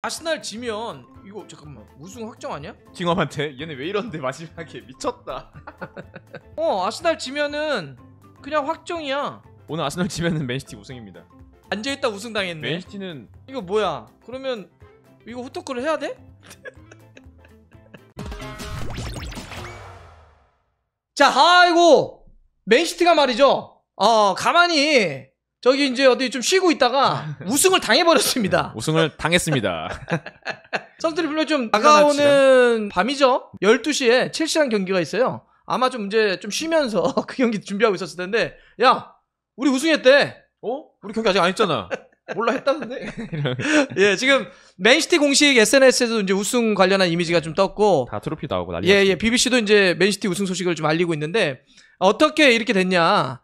아스날 지면 이거 잠깐만 우승 확정 아니야? 팅엄한테 얘네 왜 이런데 마지막에 미쳤다. 아스날 지면은 그냥 확정이야. 오늘 아스널 지면은 맨시티 우승입니다. 앉아있다 우승 당했네. 맨시티는 이거 뭐야? 그러면 이거 후토크를 해야 돼? 자, 아이고 맨시티가 말이죠. 가만히 저기 이제 어디 좀 쉬고 있다가 우승을 당해버렸습니다. 우승을 당했습니다. 선수들이 분명 좀 다가오는 밤이죠. 12시에 첼시랑 경기가 있어요. 아마 좀 이제 좀 쉬면서 그 경기 준비하고 있었을 텐데, 야, 우리 우승했대. 우리 경기 아직 안 했잖아. 몰라 했다는데. 예, 지금 맨시티 공식 SNS에도 이제 우승 관련한 이미지가 좀 떴고, 다 트로피 나오고 난리. 예, BBC도 이제 맨시티 우승 소식을 좀 알리고 있는데, 어떻게 이렇게 됐냐?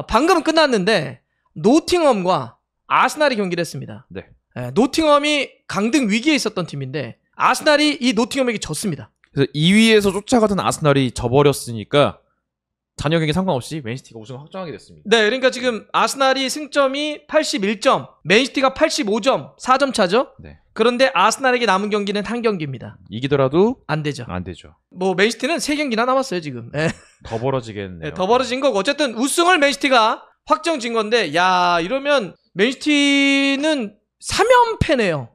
방금은 끝났는데 노팅엄과 아스날이 경기를 했습니다. 네. 예, 노팅엄이 강등 위기에 있었던 팀인데 아스날이 이 노팅엄에게 졌습니다. 그래서 2위에서 쫓아가던 아스날이 져버렸으니까 잔여 경기 상관없이 맨시티가 우승을 확정하게 됐습니다. 네, 그러니까 지금 아스날이 승점이 81점, 맨시티가 85점, 4점 차죠. 네. 그런데 아스날에게 남은 경기는 한 경기입니다. 이기더라도 안 되죠. 안 되죠. 뭐 맨시티는 3경기나 남았어요 지금. 예. 더 벌어지겠네요. 네, 더 벌어진 거고 어쨌든 우승을 맨시티가 확정진 건데, 야, 이러면 맨시티는 3연패네요.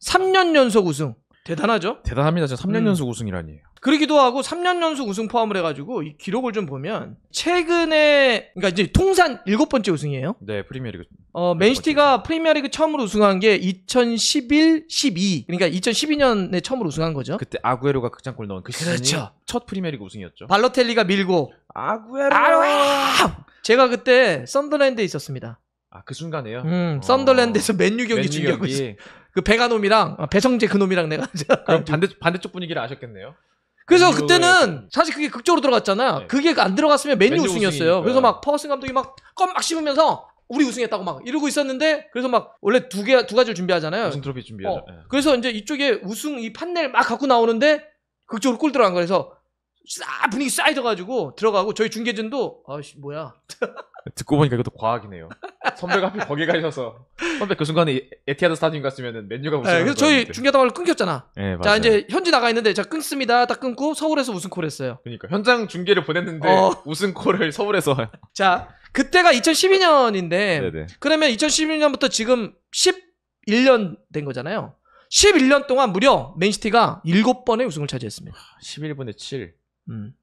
3년 연속 우승. 대단하죠? 대단합니다. 진짜 3년 연속 우승이라니. 그러기도 하고 3년 연속 우승 포함을 해가지고 이 기록을 좀 보면 최근에, 그러니까 이제 통산 7번째 우승이에요. 네, 프리미어리그. 맨시티가 프리미어리그 처음으로 우승한 게 2011, 12. 그러니까 2012년에 처음으로 우승한 거죠. 그때 아구에로가 극장골 넣은 그 시즌이 그렇죠. 첫 프리미어리그 우승이었죠. 발로텔리가 밀고. 아구에로. 제가 그때 썬더랜드에 있었습니다. 그 순간에요? 썬더랜드에서 맨유 경기 중계하고 있어요. 그 배가놈이랑 배성재 그놈이랑 내가. 그럼 반대쪽 분위기를 아셨겠네요. 그래서 그때는 사실 그게 극적으로 들어갔잖아요. 네. 그게 안 들어갔으면 맨유 우승이었어요. 우승이니까. 그래서 막 퍼거슨 감독이 막 껌 막 씹으면서 우리 우승했다고 막 이러고 있었는데, 그래서 막 원래 두 가지를 준비하잖아요. 우승 트로피 준비하죠. 네. 그래서 이제 이쪽에 우승 이 판넬 막 갖고 나오는데 극적으로 골 들어간 거예요. 그래서 분위기 쌓여져가지고 들어가고 저희 중계진도 아씨 뭐야. 듣고 보니까 이것도 과학이네요. 선배가 하필 거기 가셔서 선배 그 순간에 에티하드 스타디움 갔으면은 맨유가 우승을. 네, 그래서 저희 중계하다가 끊겼잖아. 네, 맞아요. 자, 이제 현지 나가 있는데 자 끊습니다. 딱 끊고 서울에서 우승콜 했어요. 그러니까 현장 중계를 보냈는데 우승콜을 서울에서. 자, 그때가 2012년인데 네네. 그러면 2012년부터 지금 11년 된 거잖아요. 11년 동안 무려 맨시티가 7번의 우승을 차지했습니다. 11분의 7.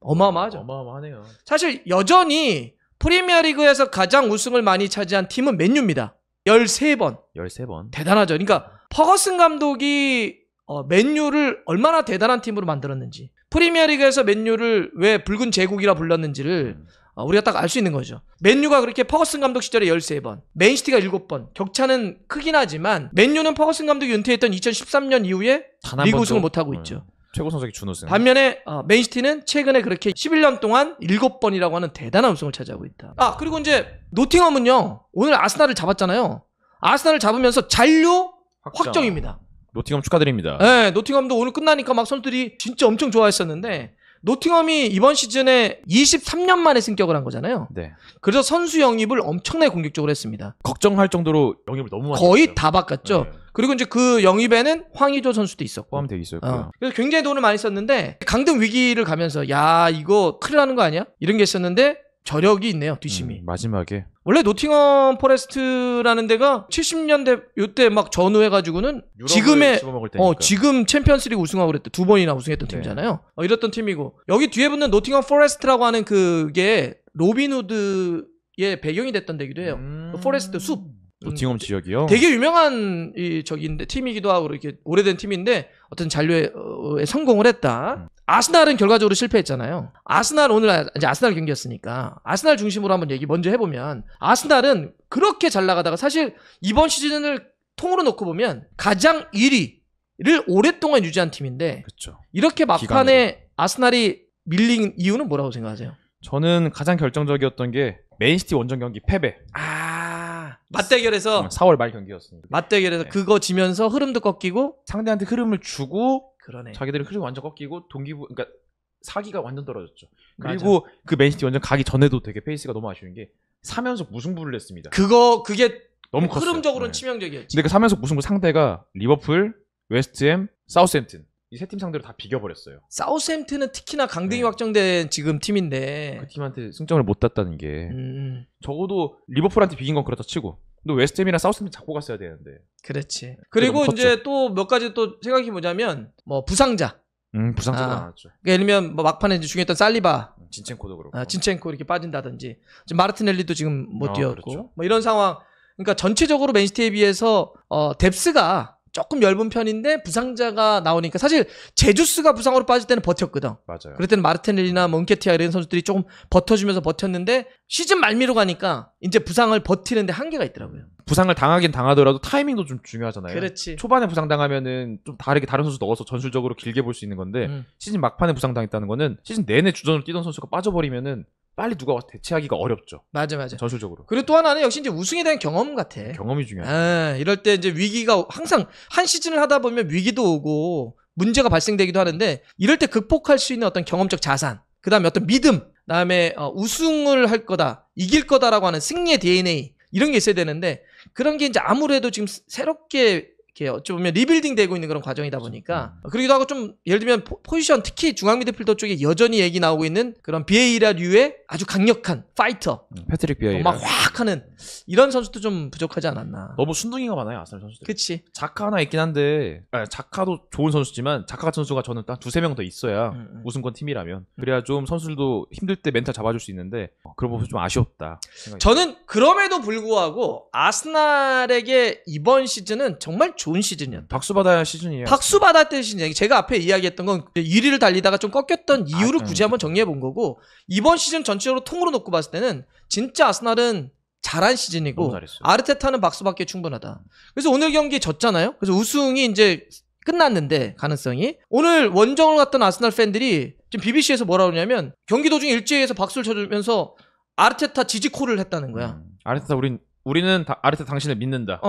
어마어마하죠. 어마어마하네요. 사실 여전히 프리미어리그에서 가장 우승을 많이 차지한 팀은 맨유입니다. 13번. 13번. 대단하죠. 그러니까 퍼거슨 감독이 맨유를 얼마나 대단한 팀으로 만들었는지, 프리미어리그에서 맨유를 왜 붉은 제국이라 불렀는지를 우리가 딱 알 수 있는 거죠. 맨유가 그렇게 퍼거슨 감독 시절에 13번, 맨시티가 7번. 격차는 크긴 하지만 맨유는 퍼거슨 감독이 은퇴했던 2013년 이후에 리그 우승을 못하고 있죠. 최고 성적이 준우승. 반면에 맨시티는 최근에 그렇게 11년 동안 7번이라고 하는 대단한 우승을 차지하고 있다. 그리고 이제 노팅엄은요, 오늘 아스날을 잡았잖아요. 아스날을 잡으면서 잔류 확정입니다. 노팅엄 축하드립니다. 네, 노팅엄도 오늘 끝나니까 막 선수들이 진짜 엄청 좋아했었는데, 노팅엄이 이번 시즌에 23년 만에 승격을 한 거잖아요. 네. 그래서 선수 영입을 엄청나게 공격적으로 했습니다. 걱정할 정도로 영입을 너무 많이 거의 했어요. 다 바꿨죠. 네. 그리고 이제 그 영입에는 황의조 선수도 있었고 포함되어 있었고요. 그래서 굉장히 돈을 많이 썼는데 강등 위기를 가면서 야 이거 큰일 나는 거 아니야? 이런 게 있었는데 저력이 있네요. 뒷심이. 마지막에 원래 노팅엄 포레스트라는 데가 70년대 요때 막 전후해가지고는 지금의 지금 챔피언스리그 우승하고 그랬대. 2번이나 우승했던 팀이잖아요. 이랬던 팀이고, 여기 뒤에 붙는 노팅엄 포레스트라고 하는 그게 로빈후드의 배경이 됐던 데기도 해요. 그 포레스트 숲. 노팅엄 지역이요? 되게 유명한 팀이기도 하고 이렇게 오래된 팀인데 어떤 잔류에 성공을 했다. 아스날은 결과적으로 실패했잖아요. 아스날 오늘 이제 아스날 경기였으니까 아스날 중심으로 한번 얘기 먼저 해보면, 아스날은 그렇게 잘 나가다가 사실 이번 시즌을 통으로 놓고 보면 가장 1위를 오랫동안 유지한 팀인데, 그렇죠. 이렇게 막판에 아스날이 밀린 이유는 뭐라고 생각하세요? 저는 가장 결정적이었던 게 맨시티 원정 경기 패배. 맞대결에서 4월 말 경기였습니다. 맞대결에서 그거 지면서 흐름도 꺾이고 상대한테 흐름을 주고, 그러네. 자기들의 흐름 완전 꺾이고 그러니까 사기가 완전 떨어졌죠. 그리고 그 맨시티 원정 가기 전에도 되게 페이스가 너무 아쉬운 게 3연속 무승부를 했습니다. 그게 너무 컸어요. 흐름적으로는 치명적이었지. 근데 그 3연속 무승부 상대가 리버풀, 웨스트햄, 사우스햄튼 이 세 팀 상대로 다 비겨버렸어요. 사우스햄튼은 특히나 강등이 네. 확정된 지금 팀인데 그 팀한테 승점을 못 땄다는 게 적어도 리버풀한테 비긴 건 그렇다 치고 또 웨스트햄이랑 사우스햄튼 잡고 갔어야 되는데. 그렇지. 그리고 너무 이제 또 몇 가지 또 생각해 보자면 뭐 부상자. 부상자가 아. 많았죠. 그러니까 예를 들면 뭐 막판에 이제 중요했던 살리바, 진첸코도 그렇고. 진첸코 이렇게 빠진다든지 지금 마르티넬리도 지금 못 뛰었고 그렇죠. 뭐 이런 상황. 그러니까 전체적으로 맨시티에 비해서 뎁스가 조금 얇은 편인데 부상자가 나오니까 사실 제주스가 부상으로 빠질 때는 버텼거든. 맞아요. 그럴 때는 마르티넬리나 몬케티아 이런 선수들이 조금 버텨주면서 버텼는데 시즌 말미로 가니까 이제 부상을 버티는데 한계가 있더라고요. 부상을 당하긴 당하더라도 타이밍도 좀 중요하잖아요. 그렇지. 초반에 부상당하면은 좀 다르게 다른 선수 넣어서 전술적으로 길게 볼 수 있는 건데 시즌 막판에 부상당했다는 거는 시즌 내내 주전으로 뛰던 선수가 빠져버리면은 빨리 누가 와서 대체하기가 어렵죠. 맞아. 전술적으로. 그리고 또 하나는 역시 이제 우승에 대한 경험 같아. 경험이 중요해요. 이럴 때 이제 위기가 항상 한 시즌을 하다 보면 위기도 오고 문제가 발생되기도 하는데 이럴 때 극복할 수 있는 어떤 경험적 자산, 그 다음에 어떤 믿음, 그 다음에 우승을 할 거다, 이길 거다라고 하는 승리의 DNA 이런 게 있어야 되는데 그런 게 이제 아무래도 지금 새롭게 이렇게 어찌 보면 리빌딩 되고 있는 그런 과정이다 보니까 그러기도 하고 좀 예를 들면 포지션 특히 중앙 미드필더 쪽에 여전히 얘기 나오고 있는 그런 비에이라류의 아주 강력한 파이터 패트릭 비에이라. 막 확 하는 이런 선수도 좀 부족하지 않았나. 너무 순둥이가 많아요 아스날 선수들. 그치. 자카 하나 있긴 한데 자카도 좋은 선수지만 자카 같은 선수가 저는 딱 두세 명 더 있어야 우승권 팀이라면 그래야 좀 선수들도 힘들 때 멘탈 잡아줄 수 있는데 그런 부분 좀 아쉬웠다 생각이 저는 그럼에도 불구하고 아스날에게 이번 시즌은 정말 좋은 시즌이었다. 박수 받아야 시즌이에요. 박수 받았던 시즌. 제가 앞에 이야기했던 건 1위를 달리다가 좀 꺾였던 이유를 굳이 한번 그렇죠. 정리해 본 거고 이번 시즌 전체적으로 통으로 놓고 봤을 때는 진짜 아스날은 잘한 시즌이고 너무 잘했어요. 아르테타는 박수받기에 충분하다. 그래서 오늘 경기 졌잖아요. 그래서 우승이 이제 끝났는데 가능성이 오늘 원정을 갔던 아스날 팬들이 지금 BBC에서 뭐라 그러냐면 경기 도중 일제에서 박수를 쳐주면서 아르테타 지지콜을 했다는 거야. 아르테타 우리는 아르테타 당신을 믿는다.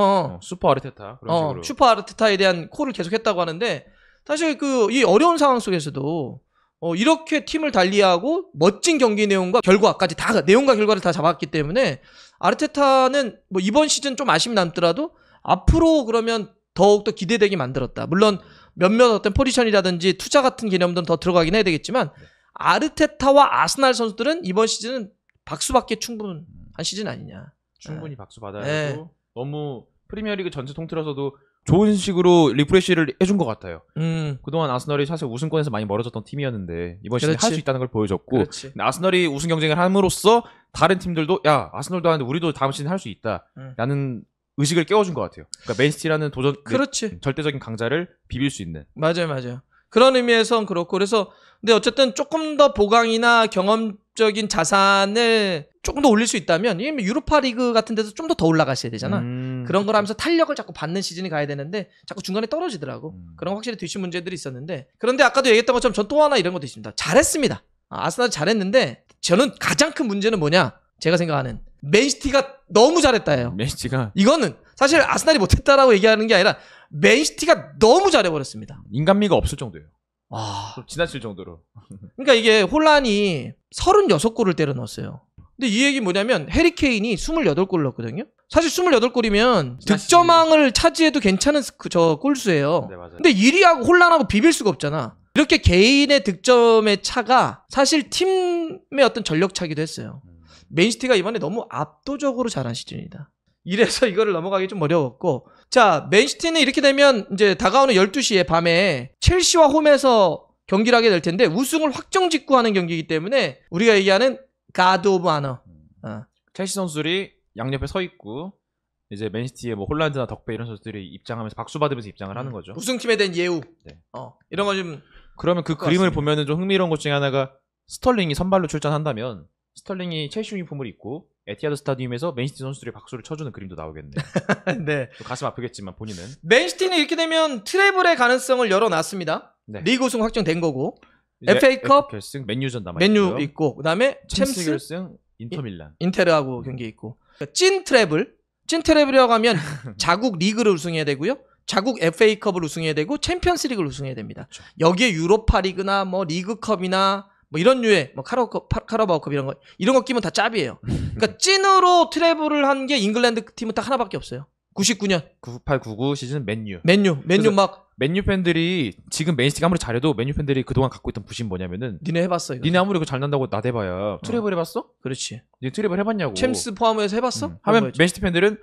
슈퍼 아르테타 그런 식으로. 슈퍼 아르테타에 대한 콜을 계속했다고 하는데 사실 이 어려운 상황 속에서도 이렇게 팀을 달리하고 멋진 경기 내용과 결과까지 다 내용과 결과를 다 잡았기 때문에 아르테타는 뭐 이번 시즌 좀 아쉬움이 남더라도 앞으로 그러면 더욱더 기대되게 만들었다. 물론 몇몇 어떤 포지션이라든지 투자 같은 개념들은 더 들어가긴 해야 되겠지만 아르테타와 아스날 선수들은 이번 시즌은 박수받기에 충분한 시즌 아니냐. 충분히 박수 받아야 되고 너무 프리미어리그 전체 통틀어서도 좋은 식으로 리프레시를 해준 것 같아요. 그동안 아스널이 사실 우승권에서 많이 멀어졌던 팀이었는데 이번 시즌에 할 수 있다는 걸 보여줬고 근데 아스널이 우승 경쟁을 함으로써 다른 팀들도 야 아스널도 하는데 우리도 다음 시즌 할 수 있다라는 의식을 깨워준 것 같아요. 그러니까 맨시티라는 도전 절대적인 강자를 비빌 수 있는. 맞아요. 그런 의미에선 그렇고 그래서 근데 어쨌든 조금 더 보강이나 경험적인 자산을 조금 더 올릴 수 있다면 이게 유로파 리그 같은 데서 좀 더 올라가셔야 되잖아. 그런 걸 하면서 탄력을 자꾸 받는 시즌이 가야 되는데 자꾸 중간에 떨어지더라고. 그런 거 확실히 뒷심 문제들이 있었는데 그런데 아까도 얘기했던 것처럼 전 또 하나 이런 것도 있습니다. 잘했습니다. 아스날 잘했는데 저는 가장 큰 문제는 뭐냐? 제가 생각하는 맨시티가 너무 잘했다예요. 맨시티가 이거는 사실 아스날이 못했다라고 얘기하는 게 아니라 맨시티가 너무 잘해버렸습니다. 인간미가 없을 정도예요. 와, 지나칠 정도로. 그러니까 이게 혼란이 36골을 때려 넣었어요. 근데 이 얘기 뭐냐면 해리케인이 28골을 넣었거든요. 사실 28골이면 득점왕을 차지해도 괜찮은 저 골수예요. 네, 맞아요. 근데 1위하고 혼란하고 비빌 수가 없잖아. 이렇게 개인의 득점의 차가 사실 팀의 어떤 전력 차기도 했어요. 맨시티가 이번에 너무 압도적으로 잘한 시즌이다. 이래서 이거를 넘어가기 좀 어려웠고 자 맨시티는 이렇게 되면 이제 다가오는 12시에 밤에 첼시와 홈에서 경기를 하게 될 텐데 우승을 확정짓고 하는 경기이기 때문에 우리가 얘기하는 가드 오브 아너 첼시 선수들이 양옆에 서 있고 이제 맨시티의 뭐 홀란드나 덕배 이런 선수들이 입장하면서 박수 받으면서 입장을 하는 거죠. 우승팀에 대한 예우 네. 이런 거 좀 그러면 그 그림을 보면은 좀 흥미로운 것 중에 하나가 스털링이 선발로 출전한다면 스털링이 첼시 유니폼을 입고 에티하드 스타디움에서 맨시티 선수들이 박수를 쳐주는 그림도 나오겠네요. 네. 가슴 아프겠지만 본인은. 맨시티는 이렇게 되면 트래블의 가능성을 열어놨습니다. 네. 리그 우승 확정된 거고 FA컵 결승 맨유전 남아 맨유 있고 그다음에 챔스 챔스 결승 인터밀란 인테르하고 경기 있고 찐 트래블이라고 하면 자국 리그를 우승해야 되고요. 자국 FA컵을 우승해야 되고 챔피언스 리그를 우승해야 됩니다. 그렇죠. 여기에 유로파 리그나 뭐 리그컵이나 뭐 이런 류의 뭐 카라바오컵 이런 거 끼면 다 짭이에요. 그러니까 찐으로 트래블을 한 게 잉글랜드 팀은 딱 하나밖에 없어요. 99년 98, 99 시즌 맨유. 맨유 막 맨유 팬들이 지금 맨시티가 아무리 잘해도 맨유 팬들이 그동안 갖고 있던 부심 뭐냐면은 니네 해봤어 이거. 니네 아무리 그거 잘 난다고 나대봐야 트래블 해봤어? 그렇지. 니네 트래블 해봤냐고. 챔스 포함해서 해봤어? 하면 맨시티 팬들은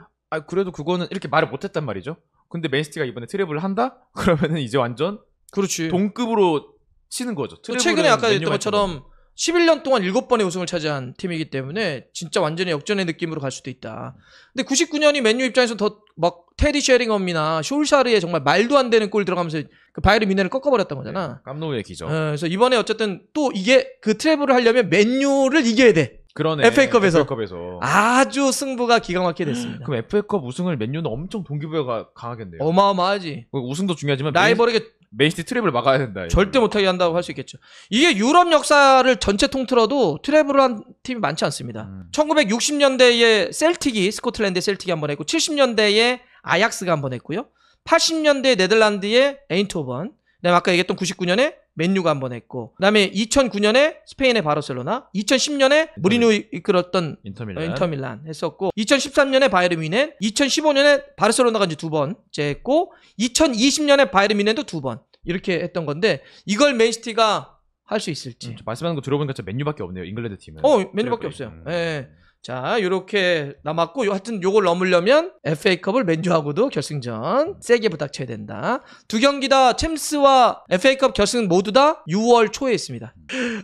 그래도 그거는 이렇게 말을 못했단 말이죠. 근데 맨시티가 이번에 트래블을 한다? 그러면은 이제 완전 그렇지. 동급으로 치는 거죠. 최근에 아까 했던 것처럼 11년 동안 7번의 우승을 차지한 팀이기 때문에 진짜 완전히 역전의 느낌으로 갈 수도 있다. 근데 99년이 맨유 입장에서 더 막 테디 쉐링엄이나 숄샤르의 정말 말도 안 되는 골 들어가면서 그 바이에른 뮌헨을 꺾어버렸던 거잖아. 네, 깜노의 기적. 그래서 이번에 어쨌든 또 이게 그 트래블을 하려면 맨유를 이겨야 돼. 그러네. FA컵에서. FA컵에서. 아주 승부가 기가 막히게 됐습니다. 그럼 FA컵 우승을 맨유는 엄청 동기부여가 강하겠네요. 어마어마하지. 우승도 중요하지만 라이벌에게 맨시티 트래블을 막아야 된다. 절대 못하게 한다고 할 수 있겠죠. 이게 유럽 역사를 전체 통틀어도 트래블을 한 팀이 많지 않습니다. 1960년대에 셀틱이 스코틀랜드 셀틱이 한 번 했고 70년대에 아약스가 한 번 했고요. 80년대 네덜란드의 에인트호번, 그다음에 아까 얘기했던 99년에 맨유가 한 번 했고, 그다음에 2009년에 스페인의 바르셀로나, 2010년에 무리뉴 이끌었던 인터밀란 했었고, 2013년에 바이에른 뮌헨, 2015년에 바르셀로나가 이제 2번째 했고, 2020년에 바이에른 뮌헨도 2번 이렇게 했던 건데 이걸 맨시티가 할 수 있을지. 말씀하는 거 들어보니까 진짜 맨유밖에 없네요. 잉글랜드 팀은. 맨유밖에 없어요. 예. 자, 요렇게 남았고, 하여튼 요걸 넘으려면 FA컵을 맨유하고도 결승전 세게 부닥쳐야 된다. 두 경기 다 챔스와 FA컵 결승 모두 다 6월 초에 있습니다.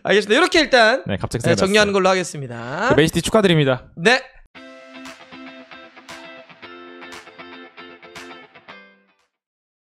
알겠습니다. 이렇게 일단 갑자기 정리하는 걸로 하겠습니다. 맨시티 축하드립니다. 네.